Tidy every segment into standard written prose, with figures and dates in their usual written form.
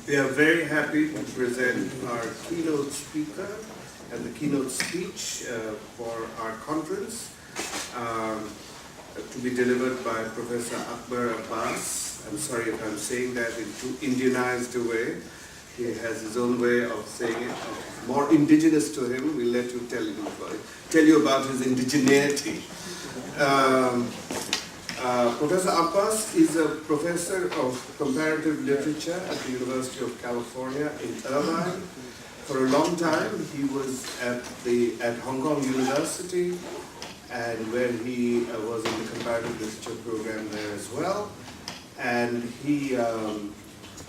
We are very happy to present our keynote speaker and the keynote speech for our conference to be delivered by Professor Ackbar Abbas. I'm sorry if I'm saying that in too Indianized a way. He has his own way of saying it, more indigenous to him. We'll let you tell you about his indigeneity. Professor Abbas is a professor of comparative literature at the University of California in Irvine. For a long time, he was at Hong Kong University, and where he was in the comparative literature program there as well. And he,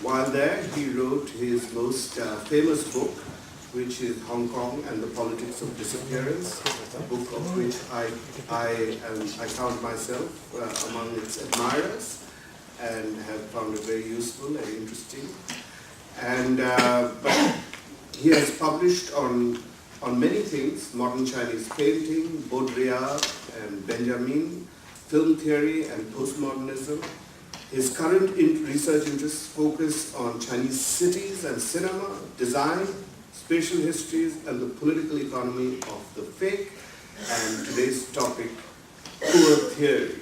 while there, he wrote his most famous book, which is Hong Kong and the Politics of Disappearance, a book of which I count myself among its admirers and have found it very useful and interesting. And but he has published on many things: modern Chinese painting, Baudrillard and Benjamin, film theory and postmodernism. His current research interests focus on Chinese cities and cinema, design, spatial histories, and the political economy of the fake, and today's topic, poor theory.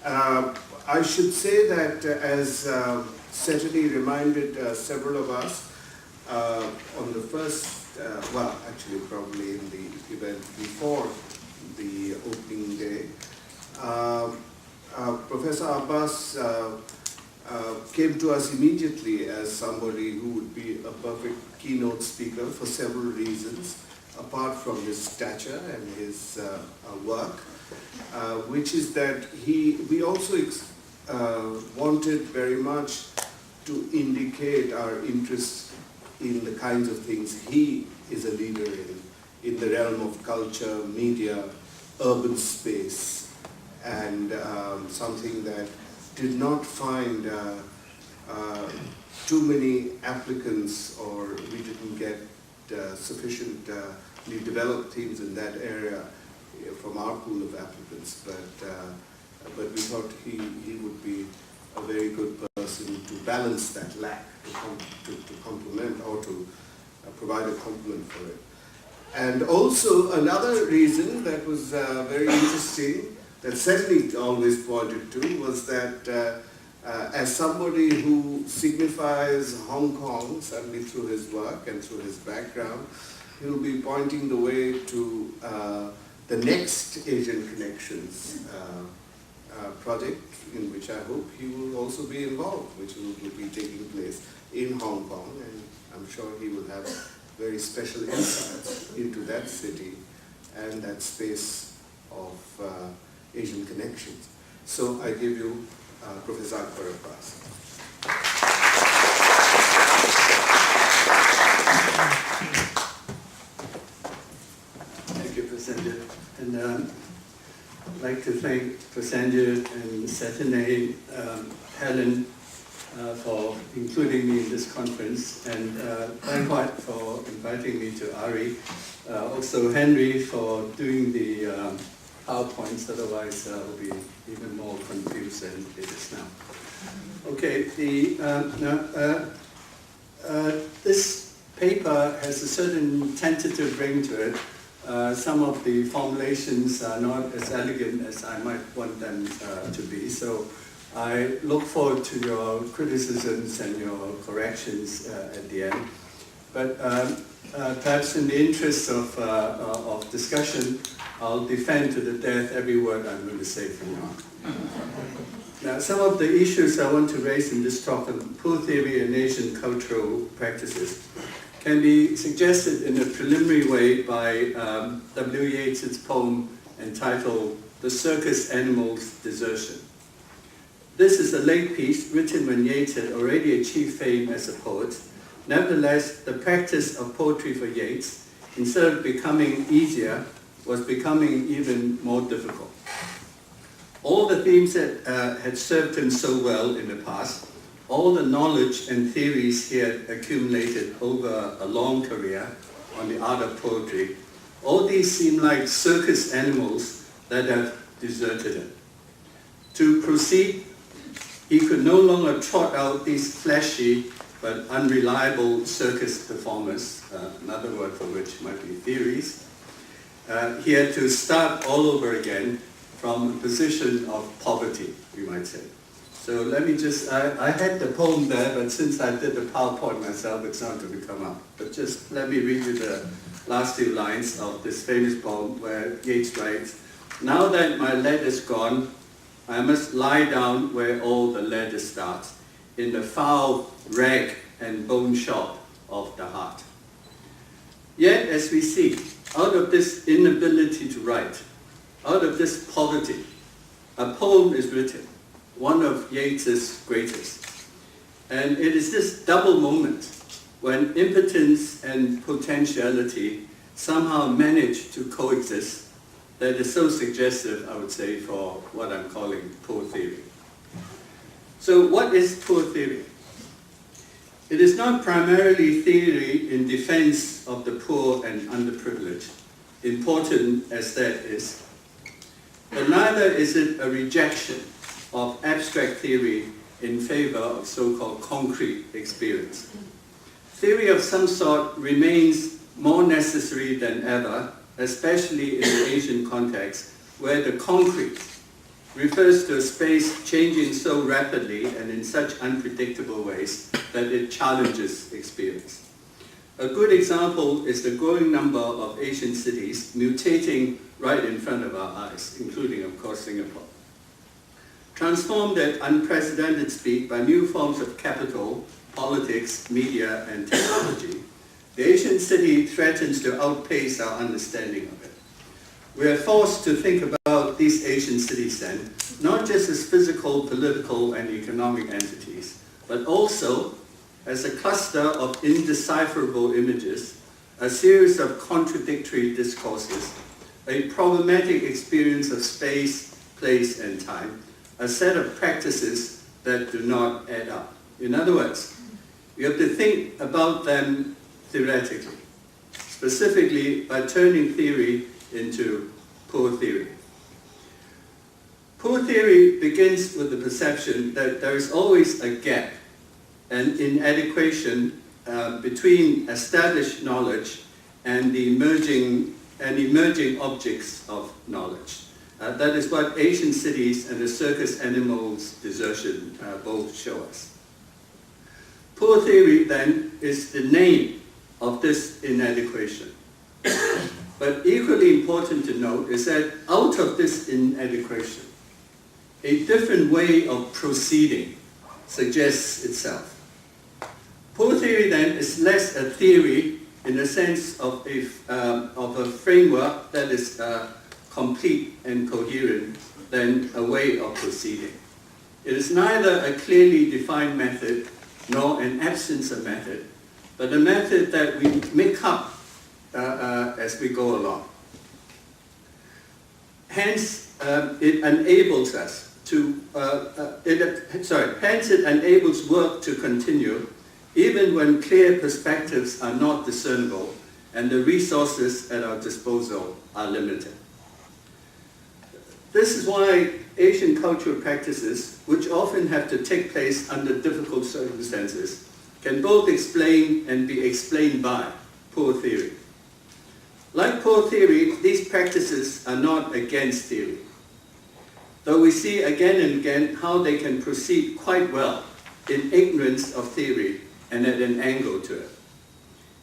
I should say that as Setty reminded several of us on the first, well, actually probably in the event before the opening day, Professor Abbas came to us immediately as somebody who would be a perfect keynote speaker for several reasons, apart from his stature and his work, which is that we also wanted very much to indicate our interest in the kinds of things he is a leader in the realm of culture, media, urban space, and something that did not find too many applicants, or we didn't get sufficiently developed teams in that area from our pool of applicants. But we thought he would be a very good person to balance that lack, to complement or to provide a complement for it. And also another reason that was very interesting, that Setty always pointed to, was that as somebody who signifies Hong Kong, certainly through his work and through his background, he'll be pointing the way to the next Asian Connections project, in which I hope he will also be involved, which will be taking place in Hong Kong, and I'm sure he will have very special insights into that city and that space of Asian connections. So I give you Professor Ackbar Abbas. Thank you, Prasenjit. And I'd like to thank Prasenjit and Setty, Helen, for including me in this conference, and thank White for inviting me to IAII. Also Henry for doing the PowerPoints, otherwise I'll be even more confused than it is now. Okay, this paper has a certain tentative ring to it. Some of the formulations are not as elegant as I might want them to be, so I look forward to your criticisms and your corrections at the end. But perhaps in the interest of discussion, I'll defend to the death every word I'm going to say from now on. Now, some of the issues I want to raise in this talk on poor theory and Asian cultural practices can be suggested in a preliminary way by W. Yeats's poem entitled "The Circus Animal's Desertion." This is a late piece written when Yeats had already achieved fame as a poet. Nevertheless, the practice of poetry for Yeats, instead of becoming easier, was becoming even more difficult. All the themes that had served him so well in the past, all the knowledge and theories he had accumulated over a long career on the art of poetry, all these seem like circus animals that have deserted him. To proceed, he could no longer trot out these flashy but unreliable circus performers, another word for which might be theories. He had to start all over again from a position of poverty, we might say. So let me just, I had the poem there, but since I did the PowerPoint myself, it's not going to come up. But just let me read you the last few lines of this famous poem where Yeats writes, "Now that my lead is gone, I must lie down where all the leather starts, in the foul rag and bone shop of the heart." Yet, as we see, out of this inability to write, out of this poverty, a poem is written, one of Yeats's greatest. And it is this double moment when impotence and potentiality somehow manage to coexist that is so suggestive, I would say, for what I'm calling poor theory. So what is poor theory? It is not primarily theory in defense of the poor and underprivileged, important as that is, but neither is it a rejection of abstract theory in favor of so-called concrete experience. Theory of some sort remains more necessary than ever, especially in the Asian context, where the concrete refers to a space changing so rapidly and in such unpredictable ways that it challenges experience. A good example is the growing number of Asian cities mutating right in front of our eyes, including, of course, Singapore. Transformed at unprecedented speed by new forms of capital, politics, media, and technology, the Asian city threatens to outpace our understanding of it. We are forced to think about these Asian cities then, not just as physical, political, and economic entities, but also as a cluster of indecipherable images, a series of contradictory discourses, a problematic experience of space, place, and time, a set of practices that do not add up. In other words, you have to think about them theoretically, specifically by turning theory into poor theory. Poor theory begins with the perception that there is always a gap, an inadequation between established knowledge and the emerging objects of knowledge. That is what Asian cities and the circus animals' desertion both show us. Poor theory, then, is the name of this inadequation. But equally important to note is that out of this inadequation, a different way of proceeding suggests itself. Poor theory, then, is less a theory in the sense of a framework that is complete and coherent than a way of proceeding. It is neither a clearly defined method nor an absence of method, but a method that we make up as we go along. Hence, it enables us to, hence it enables work to continue even when clear perspectives are not discernible and the resources at our disposal are limited. This is why Asian cultural practices, which often have to take place under difficult circumstances, can both explain and be explained by poor theory. Like poor theory, these practices are not against theory, though we see again and again how they can proceed quite well in ignorance of theory and at an angle to it.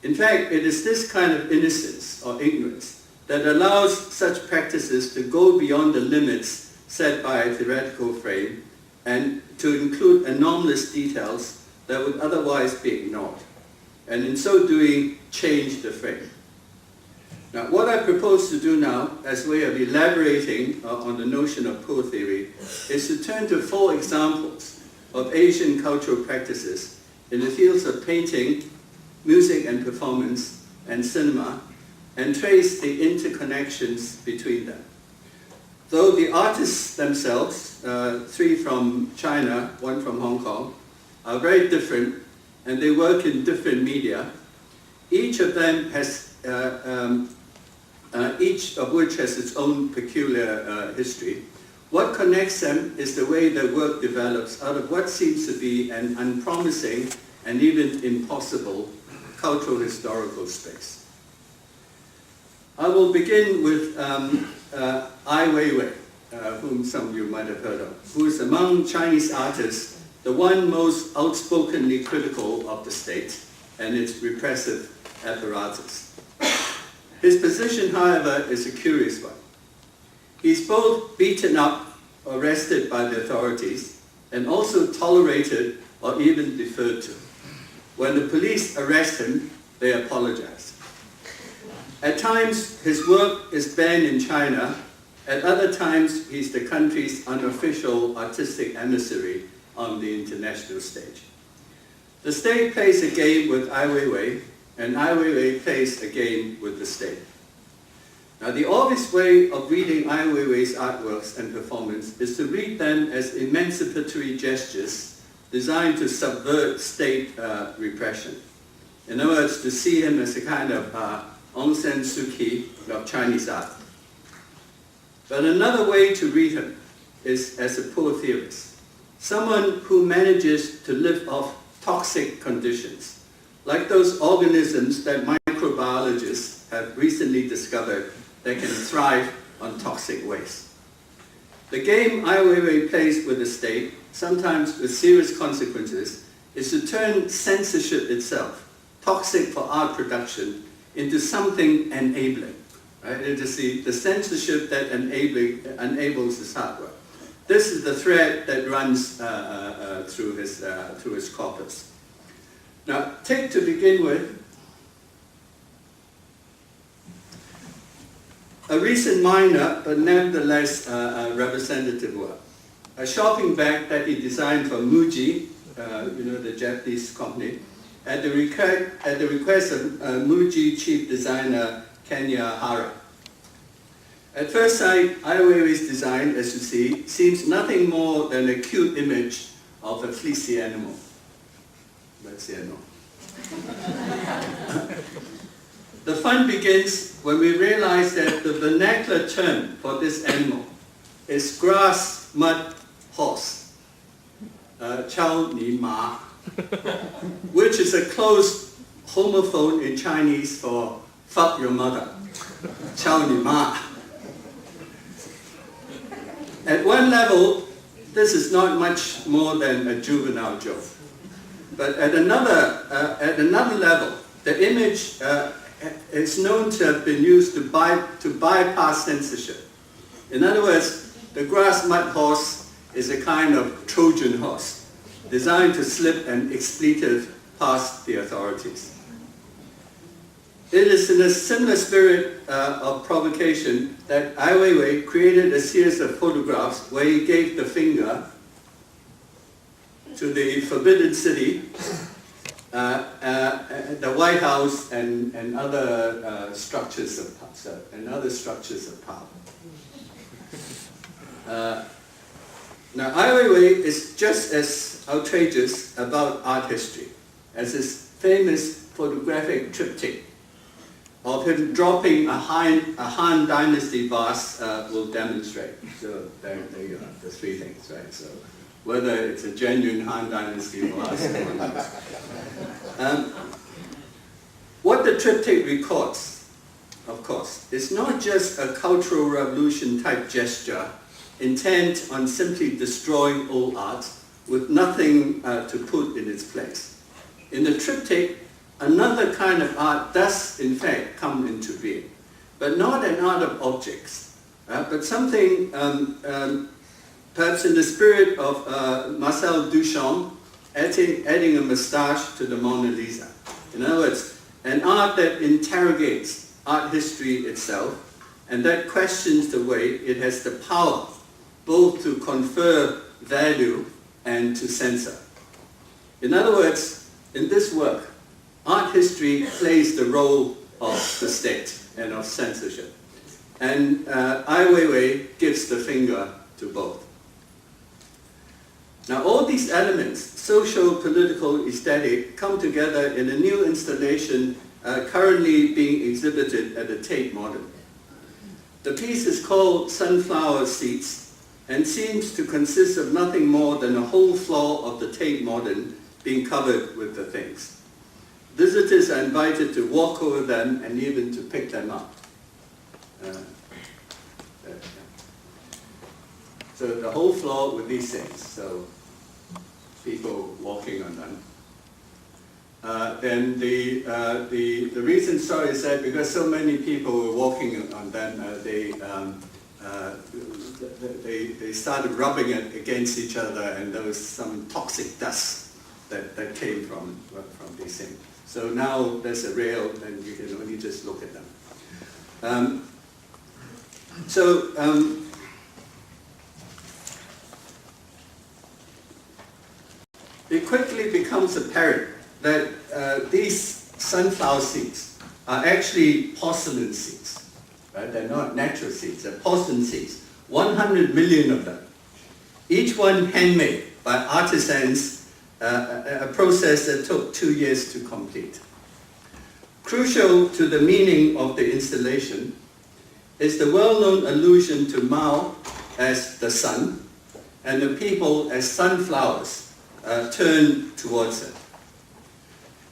In fact, it is this kind of innocence or ignorance that allows such practices to go beyond the limits set by a theoretical frame and to include anomalous details that would otherwise be ignored, and in so doing, change the frame. Now, what I propose to do now, as a way of elaborating on the notion of poor theory, is to turn to 4 examples of Asian cultural practices in the fields of painting, music and performance, and cinema, and trace the interconnections between them. Though the artists themselves, 3 from China, 1 from Hong Kong, are very different, and they work in different media, each of them has, each of which has its own peculiar history. What connects them is the way their work develops out of what seems to be an unpromising and even impossible cultural historical space. I will begin with Ai Weiwei, whom some of you might have heard of, who is among Chinese artists the one most outspokenly critical of the state and its repressive apparatus. His position, however, is a curious one. He's both beaten up, arrested by the authorities, and also tolerated or even deferred to. When the police arrest him, they apologize. At times, his work is banned in China. At other times, he's the country's unofficial artistic emissary on the international stage. The state plays a game with Ai Weiwei, and Ai Weiwei plays a game with the state. Now, the obvious way of reading Ai Weiwei's artworks and performance is to read them as emancipatory gestures designed to subvert state repression. In other words, to see him as a kind of Aung San Suu Kyi of Chinese art. But another way to read him is as a poor theorist, someone who manages to live off toxic conditions, like those organisms that microbiologists have recently discovered that can thrive on toxic waste. The game Ai Weiwei plays with the state, sometimes with serious consequences, is to turn censorship itself, toxic for art production, into something enabling. Right? It is the censorship that enables his artwork. This is the thread that runs through his corpus. Now, take to begin with a recent minor, but nevertheless representative work. A shopping bag that he designed for Muji, the Japanese company, at the request of Muji chief designer Kenya Hara. At first sight, Ai Weiwei's design, as you see, seems nothing more than a cute image of a fleecy animal. Let's say no. The fun begins when we realize that the vernacular term for this animal is grass mud horse, Chao Ni Ma, which is a close homophone in Chinese for fuck your mother, Chao Ni Ma. At one level, this is not much more than a juvenile joke. But at another level, the image is known to have been used to bypass censorship. In other words, the grass mud horse is a kind of Trojan horse, designed to slip an expletive past the authorities. It is in a similar spirit of provocation that Ai Weiwei created a series of photographs where he gave the finger to the Forbidden City, the White House, and other structures of power. Now, Ai Weiwei is just as outrageous about art history as his famous photographic triptych of him dropping a Han Dynasty vase will demonstrate. So there you are, the three things, right? So whether it's a genuine Han Dynasty vase or not. What the triptych records, of course, is not just a cultural revolution type gesture intent on simply destroying old art with nothing to put in its place. In the triptych, another kind of art does in fact come into being, but not an art of objects, but something perhaps in the spirit of Marcel Duchamp adding a moustache to the Mona Lisa. In other words, an art that interrogates art history itself and that questions the way it has the power both to confer value and to censor. In other words, in this work, art history plays the role of the state and of censorship. And Ai Weiwei gives the finger to both. Now all these elements, social, political, aesthetic, come together in a new installation currently being exhibited at the Tate Modern. The piece is called Sunflower Seeds and seems to consist of nothing more than a whole floor of the Tate Modern being covered with the things. Visitors are invited to walk over them and even to pick them up. So the whole floor with these things, so people walking on them. Then the reason, sorry, is that because so many people were walking on them, they started rubbing it against each other, and there was some toxic dust that came from these things. So now there's a rail, and you can only just look at them. It quickly becomes apparent that these sunflower seeds are actually porcelain seeds. Right? They're not natural seeds, they're porcelain seeds. 100 million of them. Each one handmade by artisans, a process that took 2 years to complete. Crucial to the meaning of the installation is the well-known allusion to Mao as the sun and the people as sunflowers turned towards it.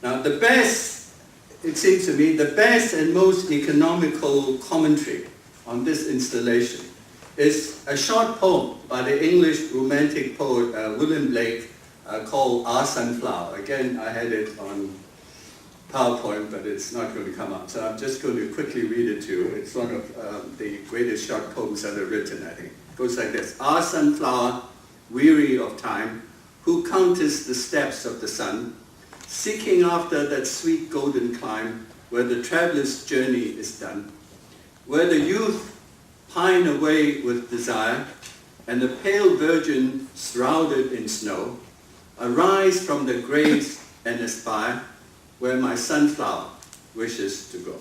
Now the best, it seems to me, the best and most economical commentary on this installation is a short poem by the English romantic poet William Blake called Our Sunflower. Again, I had it on PowerPoint, but it's not going to come up, so I'm just going to quickly read it to you. It's one of the greatest short poems ever written, I think. It goes like this. Our sunflower, weary of time, who counters the steps of the sun, seeking after that sweet golden clime where the traveler's journey is done, where the youth pine away with desire, and the pale virgin shrouded in snow, arise from the graves and aspire, where my sunflower wishes to go.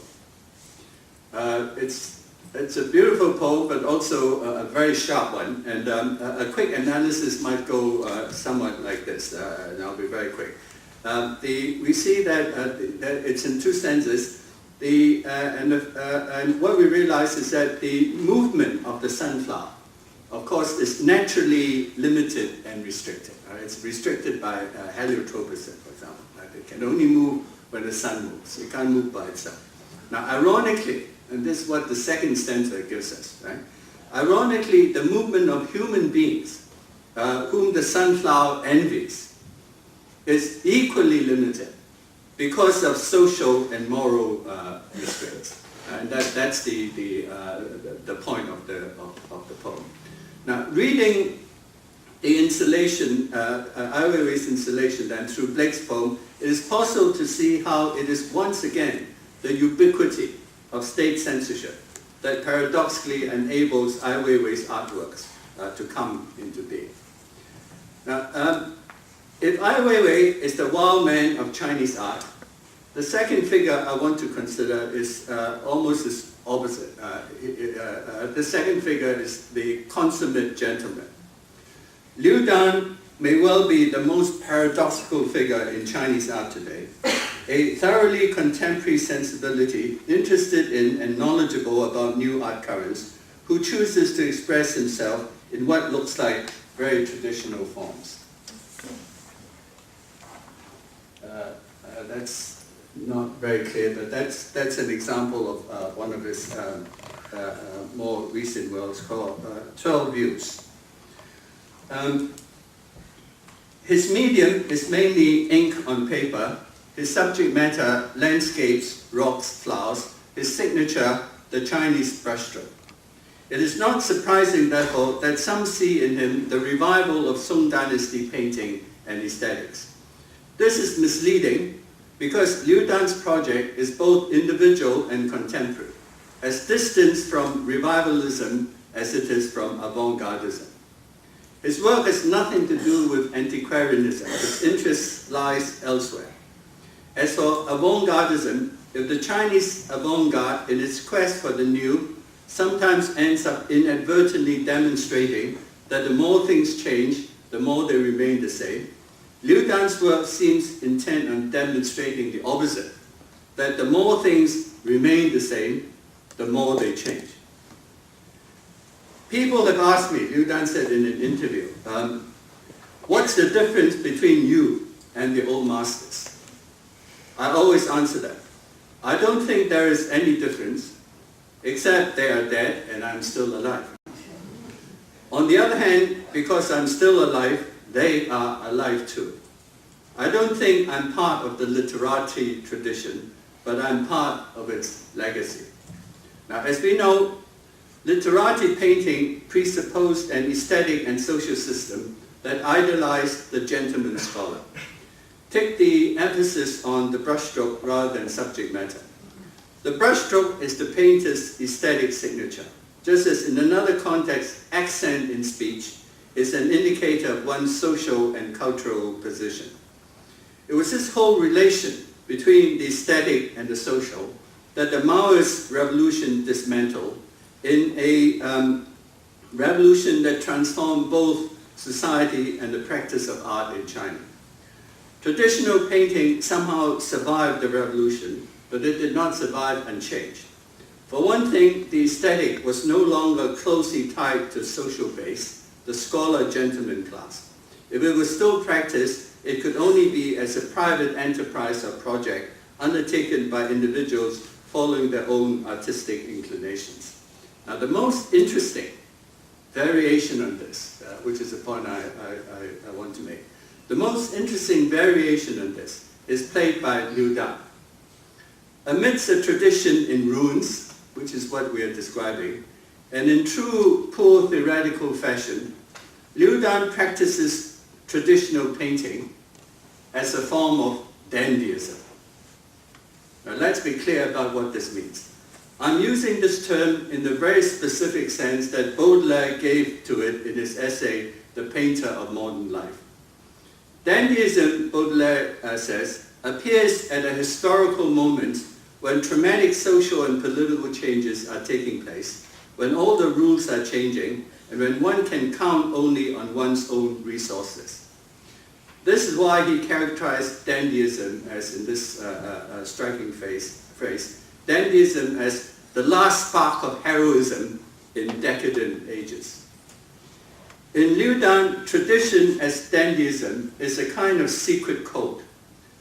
It's a beautiful poem, but also a very sharp one, and a quick analysis might go somewhat like this, and I'll be very quick. We see that it's in two stanzas, and what we realize is that the movement of the sunflower, of course, is naturally limited and restricted. It's restricted by heliotropism, for example. It can only move when the sun moves. It can't move by itself. Now, ironically, and this is what the second stanza gives us, right? Ironically, the movement of human beings, whom the sunflower envies, is equally limited because of social and moral restraints. And that's the point of the poem. Now, reading the installation, Ai Weiwei's installation, then through Blake's poem, it is possible to see how it is once again the ubiquity of state censorship that paradoxically enables Ai Weiwei's artworks to come into being. Now, if Ai Weiwei is the wild man of Chinese art, the second figure I want to consider is almost the opposite. The second figure is the consummate gentleman. Liu Dan may well be the most paradoxical figure in Chinese art today, a thoroughly contemporary sensibility, interested in and knowledgeable about new art currents, who chooses to express himself in what looks like very traditional forms. That's not very clear, but that's an example of one of his more recent works called 12 Views. His medium is mainly ink on paper, his subject matter, landscapes, rocks, flowers, his signature, the Chinese brushstroke. It is not surprising, therefore, that some see in him the revival of Song Dynasty painting and aesthetics. This is misleading because Liu Dan's project is both individual and contemporary, as distant from revivalism as it is from avant-gardism. His work has nothing to do with antiquarianism. Its interest lies elsewhere. As for avant-gardism, if the Chinese avant-garde, in its quest for the new, sometimes ends up inadvertently demonstrating that the more things change, the more they remain the same, Liu Dan's work seems intent on demonstrating the opposite, that the more things remain the same, the more they change. People have asked me, Liu Dan said in an interview, what's the difference between you and the old masters? I always answer that. I don't think there is any difference, except they are dead and I'm still alive. On the other hand, because I'm still alive, they are alive too. I don't think I'm part of the literati tradition, but I'm part of its legacy. Now, as we know, literati painting presupposed an aesthetic and social system that idolized the gentleman scholar. Take the emphasis on the brushstroke rather than subject matter. The brushstroke is the painter's aesthetic signature. Just as in another context, accent in speech is an indicator of one's social and cultural position. It was this whole relation between the aesthetic and the social that the Maoist revolution dismantled in a revolution that transformed both society and the practice of art in China. Traditional painting somehow survived the revolution, but it did not survive unchanged. For one thing, the aesthetic was no longer closely tied to social base, the scholar-gentleman class. If it was still practiced, it could only be as a private enterprise or project undertaken by individuals following their own artistic inclinations. Now, the most interesting variation on this, which is a point I want to make, the most interesting variation on this is played by Liu Dan. Amidst a tradition in ruins, which is what we are describing, and in true poor theoretical fashion, Liu Dan practices traditional painting as a form of dandyism. Now let's be clear about what this means. I'm using this term in the very specific sense that Baudelaire gave to it in his essay, The Painter of Modern Life. Dandyism, Baudelaire says, appears at a historical moment when traumatic social and political changes are taking place, when all the rules are changing, and when one can count only on one's own resources. This is why he characterized dandyism as, in this striking phrase, dandyism as the last spark of heroism in decadent ages. In Liu Dan, tradition as dandyism is a kind of secret code,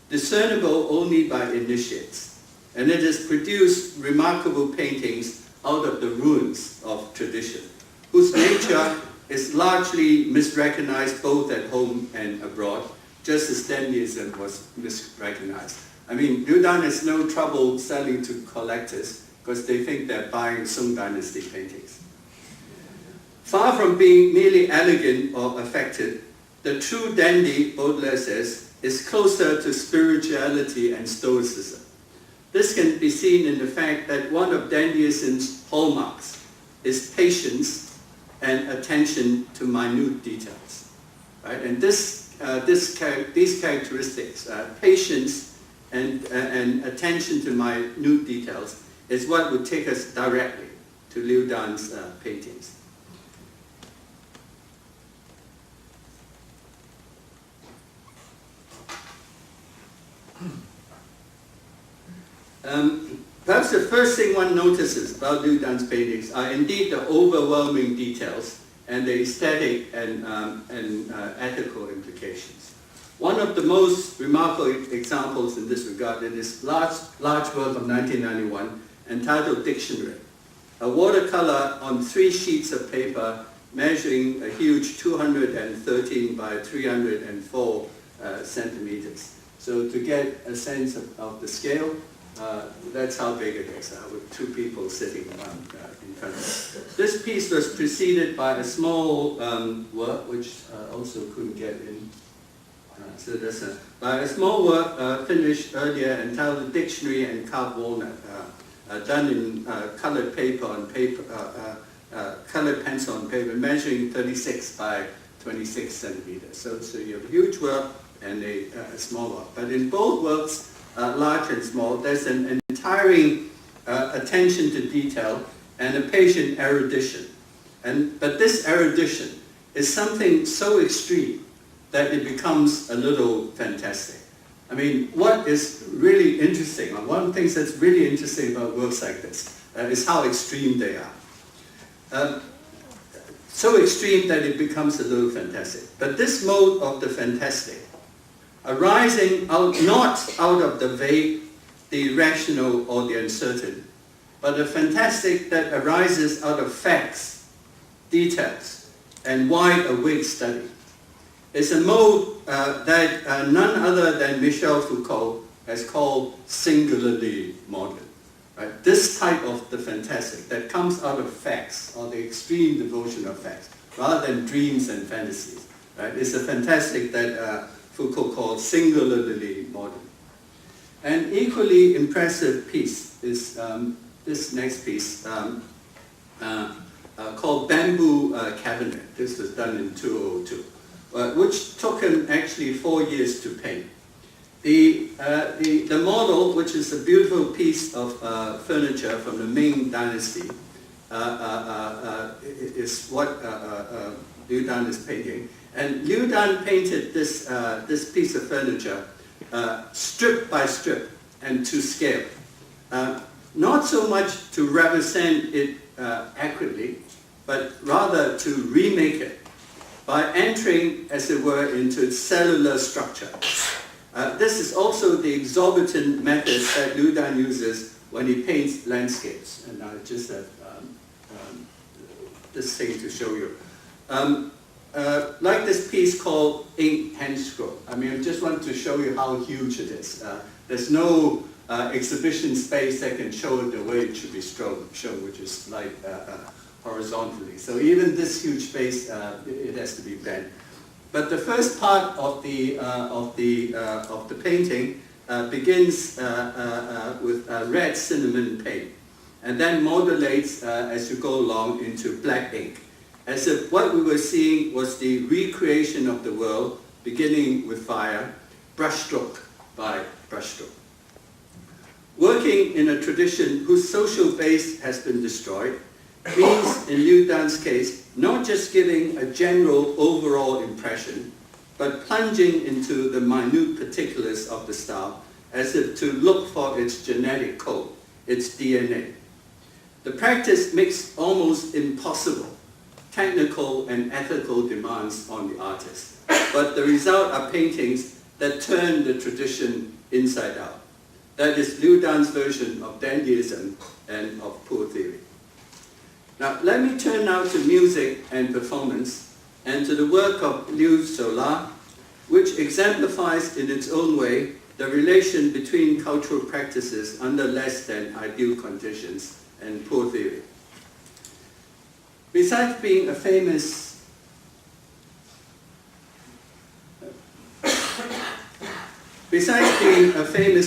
discernible only by initiates, and it has produced remarkable paintings out of the ruins of tradition, whose nature is largely misrecognized both at home and abroad, just as dandyism was misrecognized. I mean, Liu Dan has no trouble selling to collectors because they think they're buying Song Dynasty paintings. Far from being merely elegant or affected, the true dandy, Baudelaire says, is closer to spirituality and stoicism. This can be seen in the fact that one of dandyism's hallmarks is patience and attention to minute details. Right? And these characteristics, patience and attention to minute details, is what would take us directly to Liu Dan's paintings. Perhaps the first thing one notices about Liu Dan's paintings are indeed the overwhelming details and the aesthetic and ethical implications. One of the most remarkable examples in this regard is this large work of 1991 entitled Dictionary, a watercolor on 3 sheets of paper measuring a huge 213 by 304 centimeters. So to get a sense of the scale, that's how big it is, with 2 people sitting in front of it. This piece was preceded by a small work, which also couldn't get in. So there's by a small work finished earlier entitled Dictionary and Carved Walnut, done in colored paper on paper, colored pencil on paper, measuring 36 by 26 centimeters. So you have a huge work and a small work. But in both works, large and small, there's an entire attention to detail and a patient erudition. But this erudition is something so extreme that it becomes a little fantastic. I mean, what is really interesting, or one of the things that's really interesting about works like this, is how extreme they are. So extreme that it becomes a little fantastic. But this mode of the fantastic arising not out of the vague, the irrational, or the uncertain, but a fantastic that arises out of facts, details, and wide-awake study. It's a mode that none other than Michel Foucault has called singularly modern. Right? This type of the fantastic that comes out of facts, or the extreme devotion of facts, rather than dreams and fantasies. Right? It's a fantastic that Foucault called singularly modern. An equally impressive piece is this next piece called Bamboo Cabinet. This was done in 2002, which took him actually 4 years to paint. The model, which is a beautiful piece of furniture from the Ming Dynasty, is what Liu Dan is painting. And Liu Dan painted this, this piece of furniture strip by strip and to scale. Not so much to represent it accurately, but rather to remake it by entering, as it were, into its cellular structure. This is also the exorbitant method that Liu Dan uses when he paints landscapes. And I just have this thing to show you. Like this piece called Ink Hand Scroll. I mean, I just want to show you how huge it is. There's no exhibition space that can show it the way it should be shown, which is like horizontally. So even this huge space, it has to be bent. But the first part of the painting begins with red cinnamon paint, and then modulates as you go along into black ink, as if what we were seeing was the recreation of the world, beginning with fire, brushstroke by brushstroke. Working in a tradition whose social base has been destroyed means, in Liu Dan's case, not just giving a general overall impression, but plunging into the minute particulars of the style, as if to look for its genetic code, its DNA. The practice makes almost impossible technical and ethical demands on the artist, but the result are paintings that turn the tradition inside out. That is Liu Dan's version of dandyism and of poor theory. Now, let me turn now to music and performance, and to the work of Liu Sola, which exemplifies in its own way the relation between cultural practices under less than ideal conditions and poor theory. Besides being a famous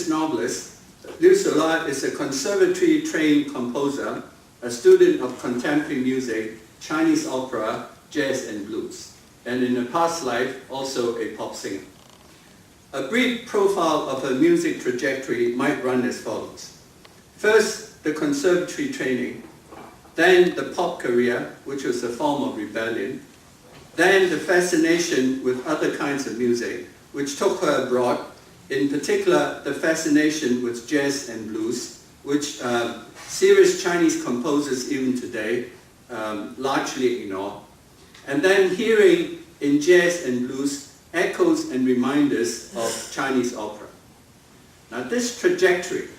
novelist, Liu Sola is a conservatory-trained composer, a student of contemporary music, Chinese opera, jazz and blues, and in a past life, also a pop singer. A brief profile of her music trajectory might run as follows. First, the conservatory training, then the pop career, which was a form of rebellion, then the fascination with other kinds of music, which took her abroad, in particular the fascination with jazz and blues, which serious Chinese composers even today largely ignore, and then hearing in jazz and blues echoes and reminders of Chinese opera. Now, this trajectory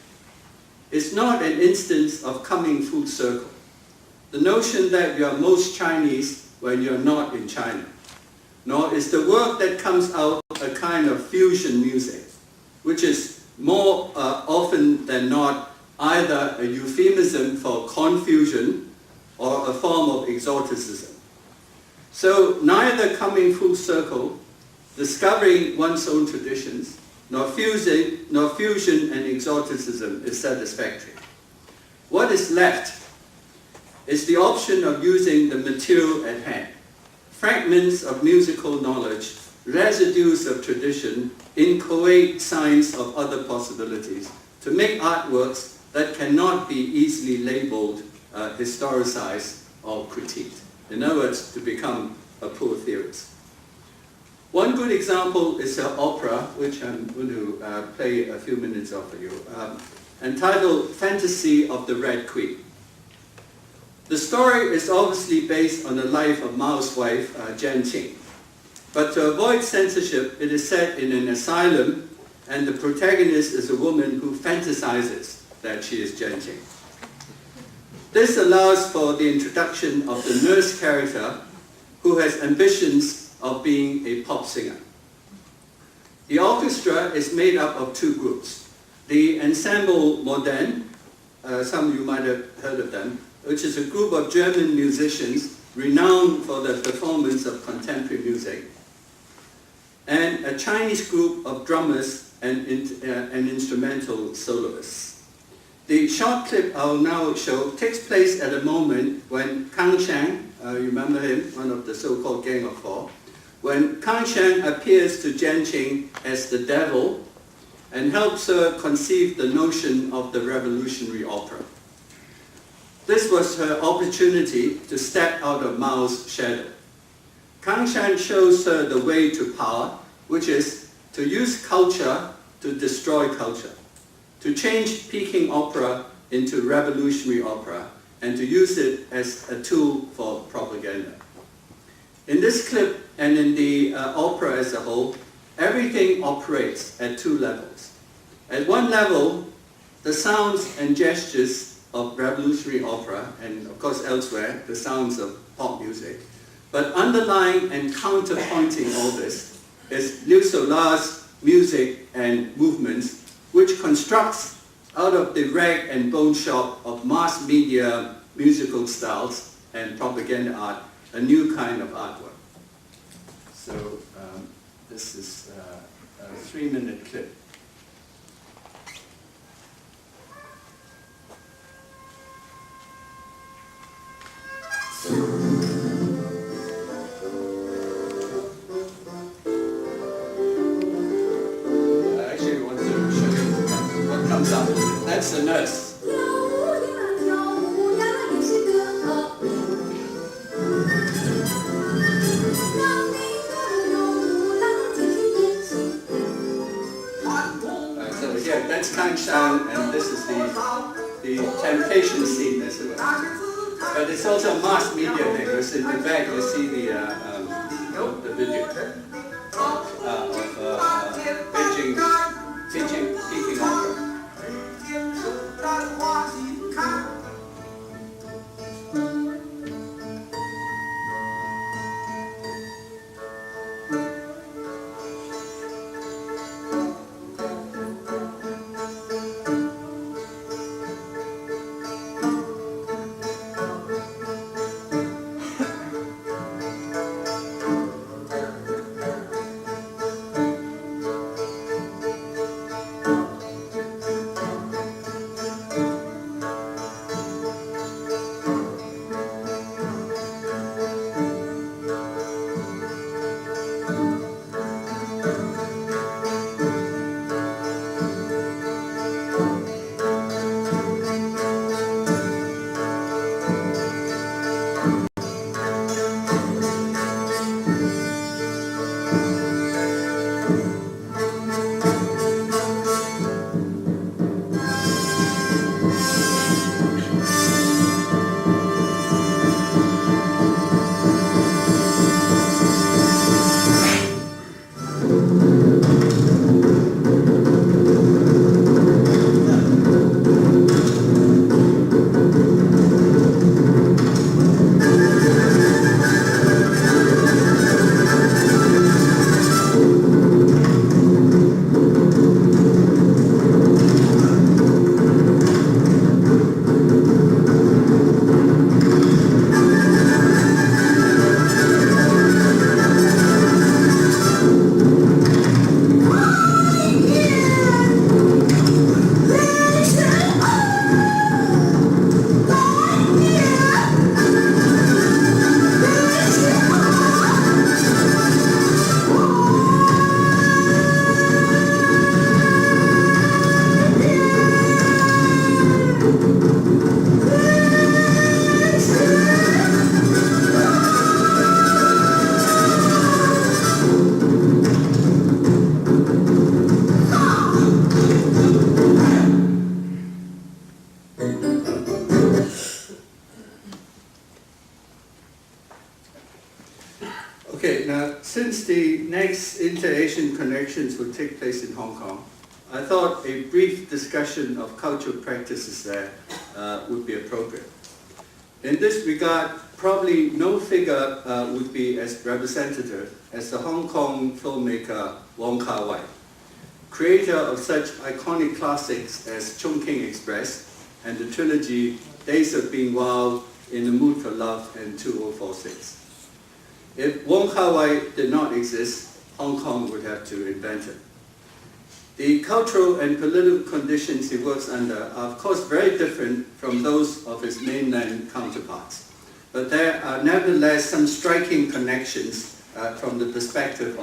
is not an instance of coming full circle. The notion that you are most Chinese when you're not in China, nor is the work that comes out a kind of fusion music, which is more often than not either a euphemism for confusion or a form of exoticism. So neither coming full circle, discovering one's own traditions, nor fusion and exoticism is satisfactory. What is left is the option of using the material at hand, fragments of musical knowledge, residues of tradition, inchoate signs of other possibilities, to make artworks that cannot be easily labeled, historicized, or critiqued. In other words, to become a poor theorist. One good example is her opera, which I'm going to play a few minutes of for you, entitled Fantasy of the Red Queen. The story is obviously based on the life of Mao's wife, Jian Qing. But to avoid censorship, it is set in an asylum, and the protagonist is a woman who fantasizes that she is Jianqing. This allows for the introduction of the nurse character who has ambitions of being a pop singer. The orchestra is made up of two groups. The Ensemble Modern, some of you might have heard of them, which is a group of German musicians renowned for their performance of contemporary music, and a Chinese group of drummers and instrumental soloists. The short clip I'll now show takes place at a moment when Kang Shang, you remember him, one of the so-called Gang of Four, when Kang Shang appears to Jianqing as the devil and helps her conceive the notion of the revolutionary opera. This was her opportunity to step out of Mao's shadow. Kang Shang shows her the way to power, which is to use culture to destroy culture, to change Peking opera into revolutionary opera, and to use it as a tool for propaganda. In this clip and in the opera as a whole, everything operates at two levels. At one level, the sounds and gestures of revolutionary opera, and of course elsewhere, the sounds of pop music. But underlying and counterpointing all this is Liu Solar's music and movements, which constructs out of the rag and bone shop of mass media musical styles and propaganda art, a new kind of artwork. So this is a 3-minute clip. I actually want to show you what comes after it. That's the nurse. That's Kang Shang, and this is the temptation scene, as it were. But it's also a mass media thing, because in the back you see the video of Peking opera. Okay, now since the next InterAsian Connections will take place in Hong Kong, I thought a brief discussion of cultural practices there would be appropriate. In this regard, probably no figure would be as representative as the Hong Kong filmmaker Wong Kar-wai, creator of such iconic classics as Chungking Express and the trilogy Days of Being Wild, In the Mood for Love, and 2046. If Wong Kar-wai did not exist, Hong Kong would have to invent it. The cultural and political conditions he works under are of course very different from those of his mainland counterparts, but there are nevertheless some striking connections from the perspective